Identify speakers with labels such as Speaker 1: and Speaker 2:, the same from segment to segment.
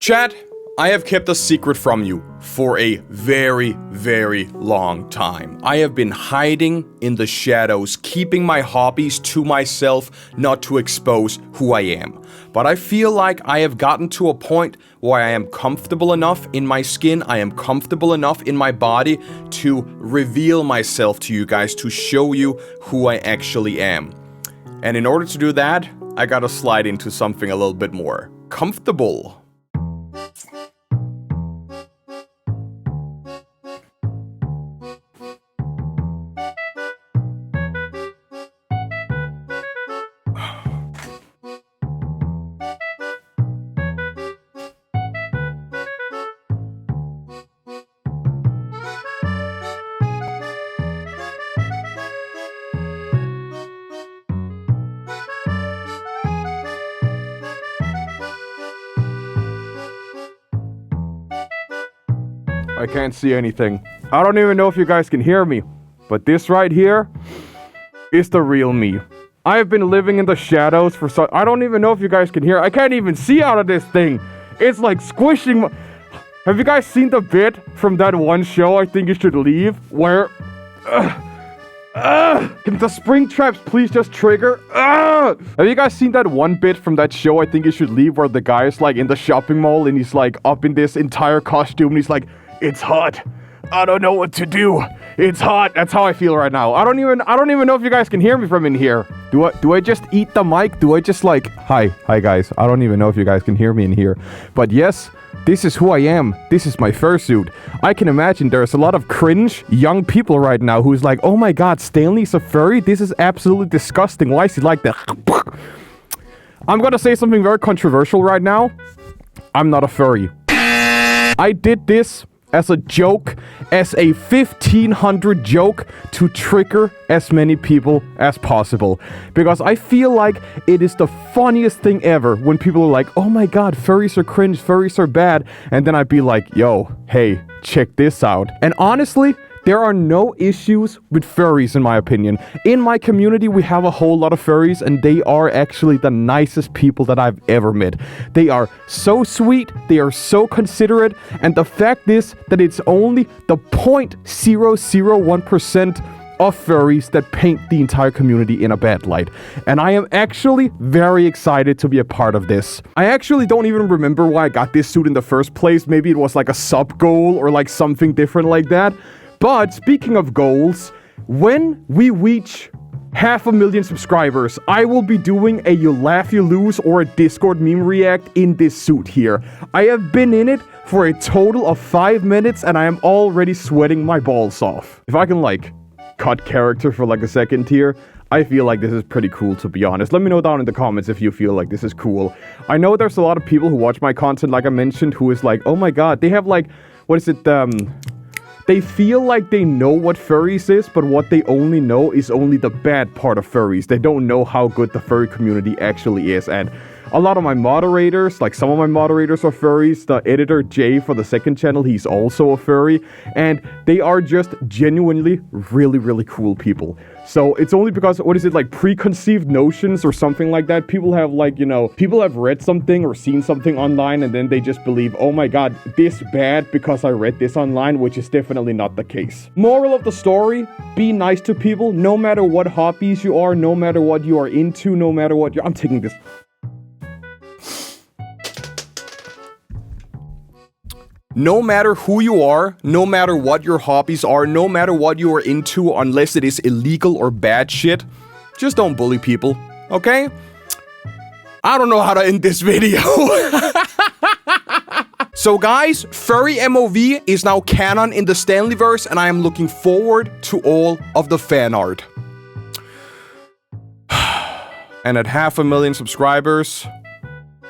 Speaker 1: Chat, I have kept a secret from you for a very, very long time. I have been hiding in the shadows, keeping my hobbies to myself, not to expose who I am. But I feel like I have gotten to a point where I am comfortable enough in my skin, I am comfortable enough in my body to reveal myself to you guys, to show you who I actually am. And in order to do that, I gotta slide into something a little bit more comfortable. I can't see anything. I don't even know if you guys can hear me, but this right here is the real me. I have been living in the shadows for I don't even know if you guys can hear. I can't even see out of this thing. It's like squishing my... Have you guys seen the bit from that one show, I Think You Should Leave, where... Can the spring traps please just trigger? Have you guys seen that one bit from that show, I Think You Should Leave, where the guy is like in the shopping mall and he's like up in this entire costume and he's like, "It's hot. I don't know what to do. It's hot." That's how I feel right now. I don't even know if you guys can hear me from in here. Do I just eat the mic? Do I just like, hi guys. I don't even know if you guys can hear me in here. But yes, this is who I am. This is my fursuit. I can imagine there's a lot of cringe young people right now who's like, "Oh my god, Stanley's a furry? This is absolutely disgusting. Why is he like that?" I'm gonna say something very controversial right now. I'm not a furry. I did this as a joke, as a 1500 joke to trigger as many people as possible. Because I feel like it is the funniest thing ever when people are like, "Oh my god, furries are cringe, furries are bad." And then I'd be like, "Yo, hey, check this out." And honestly, there are no issues with furries in my opinion. In my community, we have a whole lot of furries and they are actually the nicest people that I've ever met. They are so sweet, they are so considerate, and the fact is that it's only the 0.001% of furries that paint the entire community in a bad light. And I am actually very excited to be a part of this. I actually don't even remember why I got this suit in the first place. Maybe it was like a sub goal or like something different like that. But speaking of goals, when we reach 500,000 subscribers, I will be doing a You Laugh You Lose or a Discord meme react in this suit here. I have been in it for a total of 5 minutes and I am already sweating my balls off. If I can like cut character for like a second here, I feel like this is pretty cool, to be honest. Let me know down in the comments if you feel like this is cool. I know there's a lot of people who watch my content, like I mentioned, who is like, "Oh my god," they have like, what is it, they feel like they know what furries is, but what they only know is only the bad part of furries. They don't know how good the furry community actually is. And a lot of my moderators, like some of my moderators are furries. The editor Jay for the second channel, he's also a furry. And they are just genuinely really, really cool people. So it's only because, what is it, like preconceived notions or something like that? People have like, you know, people have read something or seen something online and then they just believe, "Oh my god, this bad because I read this online," which is definitely not the case. Moral of the story, be nice to people no matter what hobbies you are, no matter what you are into, no matter what I'm taking this. No matter who you are, no matter what your hobbies are, no matter what you are into, unless it is illegal or bad shit, just don't bully people, okay? I don't know how to end this video. So guys, Furry MOV is now canon in the Stanleyverse, and I am looking forward to all of the fan art. And at 500,000 subscribers,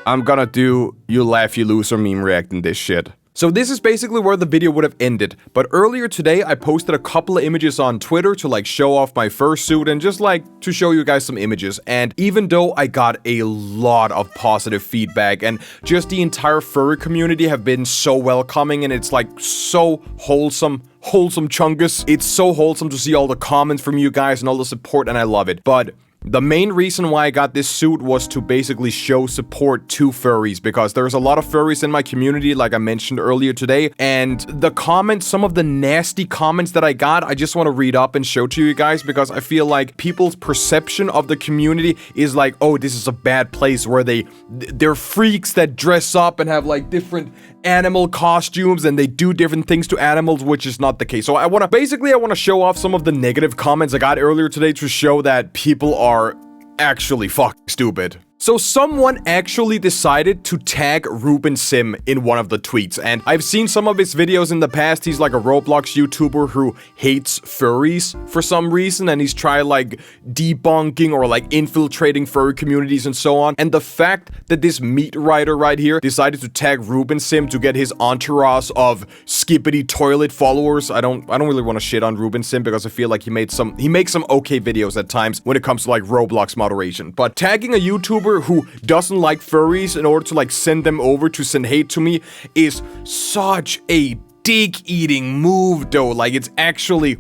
Speaker 1: I'm gonna do You Laugh You Lose or meme react in this shit. So this is basically where the video would have ended, but earlier today I posted a couple of images on Twitter to like show off my fursuit and just like to show you guys some images. And even though I got a lot of positive feedback and just the entire furry community have been so welcoming and it's like so wholesome chungus. It's so wholesome to see all the comments from you guys and all the support, and I love it. But The main reason why I got this suit was to basically show support to furries, because there's a lot of furries in my community, like I mentioned earlier today, and the comments, some of the nasty comments that I got, I just want to read up and show to you guys, because I feel like people's perception of the community is like, oh, this is a bad place where they're freaks that dress up and have like different animal costumes and they do different things to animals, which is not the case. So I want to show off some of the negative comments I got earlier today to show that people are actually fucking stupid. So someone actually decided to tag Ruben Sim in one of the tweets, and I've seen some of his videos in the past. He's like a Roblox YouTuber who hates furries for some reason, and he's tried like debunking or like infiltrating furry communities and so on. And the fact that this meat writer right here decided to tag Ruben Sim to get his entourage of skippity toilet followers, I don't really want to shit on Ruben Sim, because I feel like he makes some okay videos at times when it comes to like Roblox moderation. But tagging a YouTuber who doesn't like furries in order to like send them over to send hate to me is such a dick-eating move, though. Like, it's actually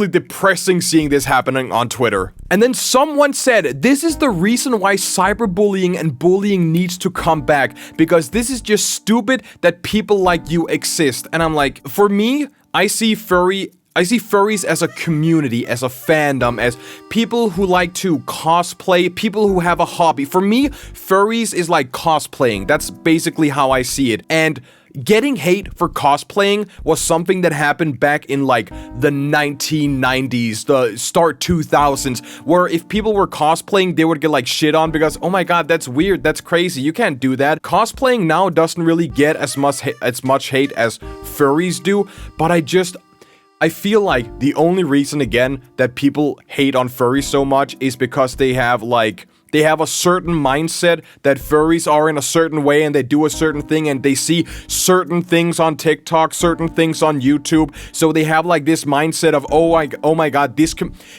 Speaker 1: depressing seeing this happening on Twitter. And then someone said, this is the reason why cyberbullying and bullying needs to come back, because this is just stupid that people like you exist. And I'm like, for me, I see furries as a community, as a fandom, as people who like to cosplay, people who have a hobby. For me, furries is like cosplaying. That's basically how I see it. And getting hate for cosplaying was something that happened back in like the 1990s, the start 2000s, where if people were cosplaying, they would get like shit on because, oh my god, that's weird, that's crazy, you can't do that. Cosplaying now doesn't really get as much hate as furries do, but I feel like the only reason, again, that people hate on furries so much is because they have a certain mindset that furries are in a certain way and they do a certain thing and they see certain things on TikTok, certain things on YouTube. So they have like this mindset of, oh my god,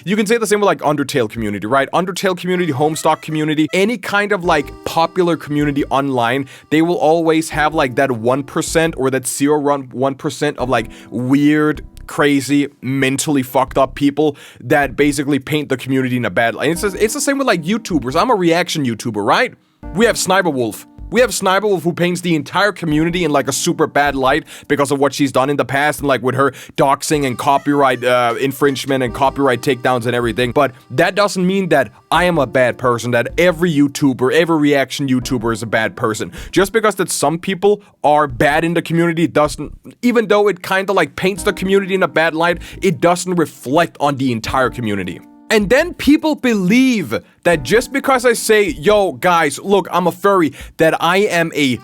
Speaker 1: you can say the same with like Undertale community, right? Undertale community, Homestuck community, any kind of like popular community online, they will always have like that 1% or that 0.1% of like weird, crazy, mentally fucked up people that basically paint the community in a bad light. It's the same with like YouTubers. I'm a reaction YouTuber, right? We have Sniperwolf. Who paints the entire community in like a super bad light because of what she's done in the past and like with her doxing and copyright infringement and copyright takedowns and everything. But that doesn't mean that I am a bad person, that every YouTuber, every reaction YouTuber is a bad person. Just because that some people are bad in the community doesn't, even though it kind of like paints the community in a bad light, it doesn't reflect on the entire community. And then people believe that just because I say, yo, guys, look, I'm a furry, that I am a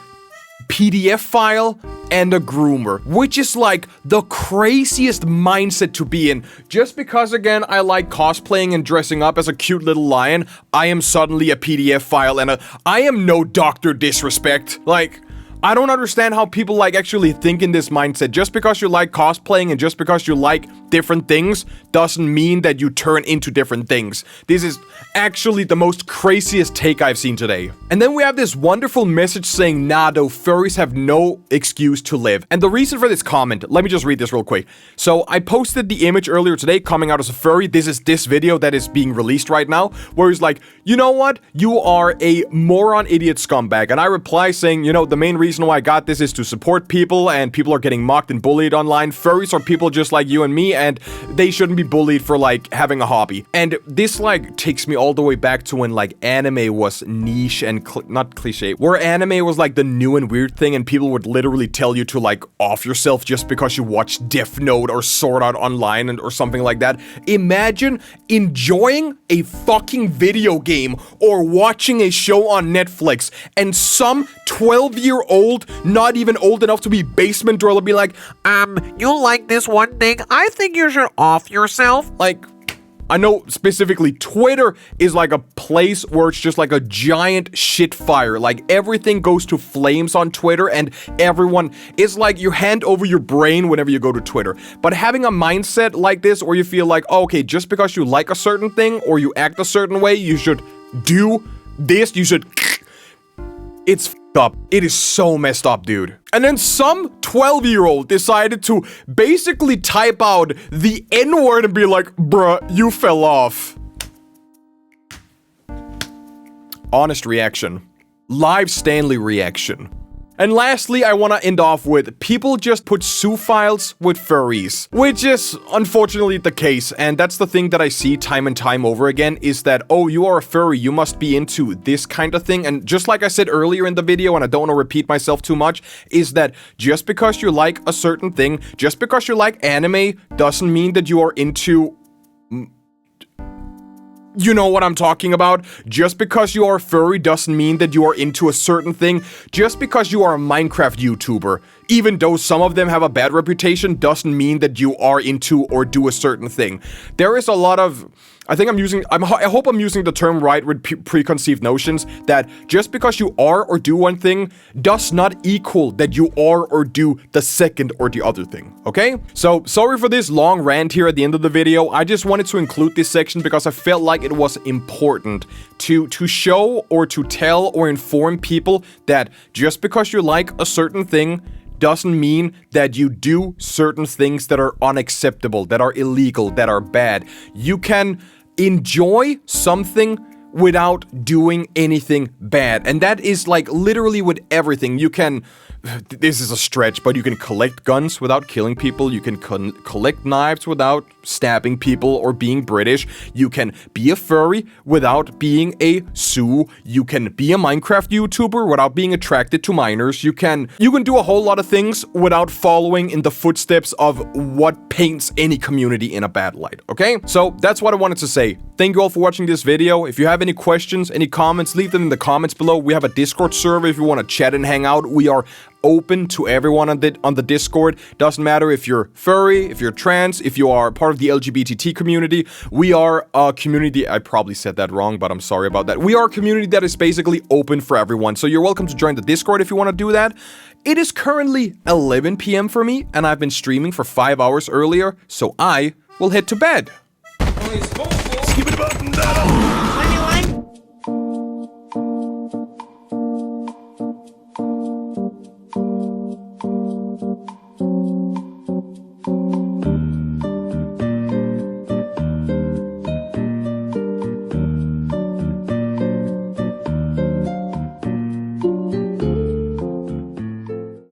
Speaker 1: PDF file and a groomer, which is like the craziest mindset to be in. Just because, again, I like cosplaying and dressing up as a cute little lion, I am suddenly a PDF file and I am no Dr. Disrespect. Like, I don't understand how people like actually think in this mindset. Just because you like cosplaying and just because you like different things doesn't mean that you turn into different things. This is actually the most craziest take I've seen today. And then we have this wonderful message saying, nah, though, furries have no excuse to live. And the reason for this comment, let me just read this real quick. So I posted the image earlier today coming out as a furry. This is this video that is being released right now, where he's like, you know what? You are a moron, idiot, scumbag. And I reply saying, you know, the main reason why I got this is to support people, and people are getting mocked and bullied online. Furries are people just like you and me, and they shouldn't be bullied for like having a hobby. And this like takes me all the way back to when like anime was niche and not cliche, where anime was like the new and weird thing, and people would literally tell you to like off yourself just because you watched Death Note or Sword Art Online or something like that. Imagine enjoying a fucking video game or watching a show on Netflix and some 12-year-old, not even old enough to be basement dweller, be like, you like this one thing? I think you should off yourself. Like, I know specifically Twitter is like a place where it's just like a giant shit fire. Like everything goes to flames on Twitter and everyone is like, you hand over your brain whenever you go to Twitter. But having a mindset like this, or you feel like, oh, okay, just because you like a certain thing or you act a certain way, you should do this, you should... It's f***ed up. It is so messed up, dude. And then some 12-year-old decided to basically type out the N-word and be like, bruh, you fell off.
Speaker 2: honest reaction. Live Stanley reaction. And lastly, I want to end off with people just put Sue files with furries, which is unfortunately the case, and that's the thing that I see time and time over again, is that, oh, you are a furry, you must be into this kind of thing, and just like I said earlier in the video, and I don't want to repeat myself too much, is that just because you like a certain thing, just because you like anime, doesn't mean that you are into... You know what I'm talking about? Just because you are a furry doesn't mean that you are into a certain thing. Just because you are a Minecraft YouTuber, even though some of them have a bad reputation, doesn't mean that you are into or do a certain thing. There is a lot of... I hope I'm using the term right with preconceived notions, that just because you are or do one thing does not equal that you are or do the second or the other thing, okay? So, sorry for this long rant here at the end of the video. I just wanted to include this section because I felt like it was important to show or to tell or inform people that just because you like a certain thing doesn't mean that you do certain things that are unacceptable, that are illegal, that are bad. You can enjoy something without doing anything bad. And that is like literally with everything. You can... This is a stretch, but you can collect guns without killing people. You can collect knives without stabbing people or being British. You can be a furry without being a Sue. You can be a Minecraft YouTuber without being attracted to minors. You can do a whole lot of things without following in the footsteps of what paints any community in a bad light, okay? So that's what I wanted to say. Thank you all for watching this video. If you have any questions, any comments, leave them in the comments below. We have a Discord server if you want to chat and hang out. We are open to everyone on the Discord. Doesn't matter if you're furry, if you're trans, if you are part of the LGBT community. We are a community, I probably said that wrong, but I'm sorry about that. We are a community that is basically open for everyone, so you're welcome to join the Discord if you want to do that. It is currently 11 PM for me, and I've been streaming for 5 hours earlier, so I will head to bed.
Speaker 3: Skip it button down.